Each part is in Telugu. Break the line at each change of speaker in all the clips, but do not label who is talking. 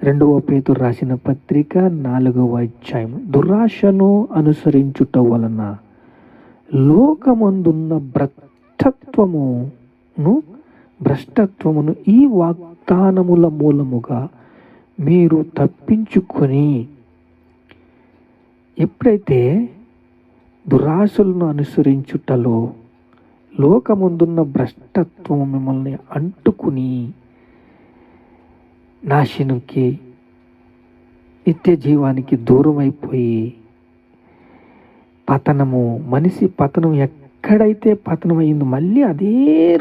రెండవ పేతురు రాసిన పత్రిక 4వ అధ్యాయం. దురాశను అనుసరించుట వలన లోకమందున్న భ్రష్టత్వమును ఈ వాగ్దానముల మూలముగా మీరు తప్పించుకొని, ఎప్పుడైతే దురాశలను అనుసరించుటలో లోకముందున్న భ్రష్టత్వము మిమ్మల్ని అంటుకుని నాశనంకి, నిత్య జీవానికి దూరం అయిపోయి మనిషి పతనం ఎక్కడైతే పతనం అయిందో మళ్ళీ అదే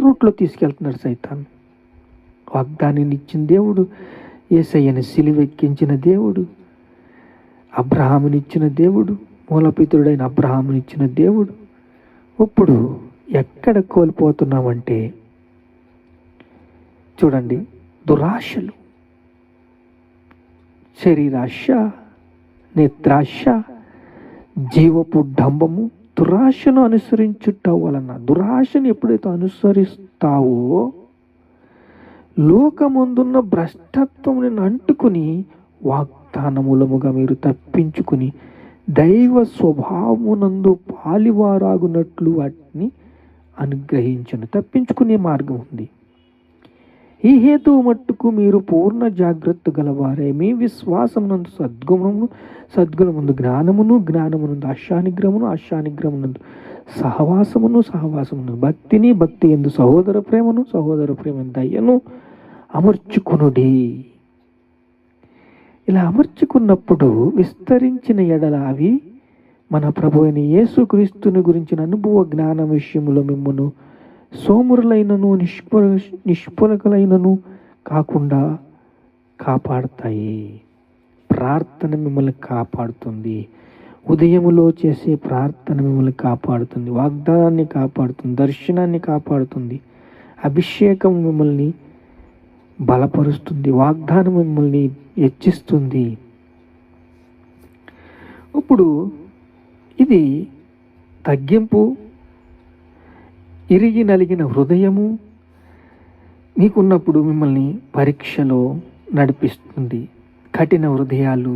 రూట్లో తీసుకెళ్తున్నాడు సైతాను. వాగ్దానాన్ని ఇచ్చిన దేవుడు, యేసయ్యను సిలువెక్కించిన దేవుడు, అబ్రహామునిచ్చిన దేవుడు, మూలపితుడైన అబ్రహామునిచ్చిన దేవుడు. ఇప్పుడు ఎక్కడ కోల్పోతున్నామంటే చూడండి, దురాశలు, శరీరాశ, నేత్రాశ, జీవపు డంబము, దురాశను అనుసరించుట వలన. దురాశను ఎప్పుడైతే అనుసరిస్తావో లోకమందున్న భ్రష్టత్వం నేను అంటుకుని వాగ్దానములముగా మీరు తప్పించుకుని దైవ స్వభావమునందు పాలివారాగునట్లు వాటిని అనుగ్రహించను. తప్పించుకునే మార్గం ఉంది. ఈ హేతువు మట్టుకు మీరు పూర్ణ జాగ్రత్త గలవారే, మీ విశ్వాసమునందు సద్గుణమునందు జ్ఞానమును, జ్ఞానమునందు ఆశానిగ్రహమును, ఆశానిగ్రహమునందు సహవాసమునందు భక్తిని, భక్తి యందు సహోదర ప్రేమను, సహోదర ప్రేమ దయను అమర్చుకొనుడి. ఇలా అమర్చుకున్నప్పుడు విస్తరించిన ఎడల అవి మన ప్రభు అయిన యేసుక్రీస్తుని గురించిన అనుభవ జ్ఞానం విషయంలో మిమ్మను సోమురులైనను నిష్ఫలకులైనను కాకుండా కాపాడతాయి. ప్రార్థన మిమ్మల్ని కాపాడుతుంది. ఉదయములో చేసే ప్రార్థన మిమ్మల్ని కాపాడుతుంది, వాగ్దానాన్ని కాపాడుతుంది, దర్శనాన్ని కాపాడుతుంది, అభిషేకం మిమ్మల్ని బలపరుస్తుంది, వాగ్దానం మిమ్మల్ని హెచ్చిస్తుంది. ఇప్పుడు ఇది తగ్గింపు, ఇరిగి నలిగిన హృదయము మీకున్నప్పుడు మిమ్మల్ని పరీక్షలో నడిపిస్తుంది. కఠిన హృదయాలు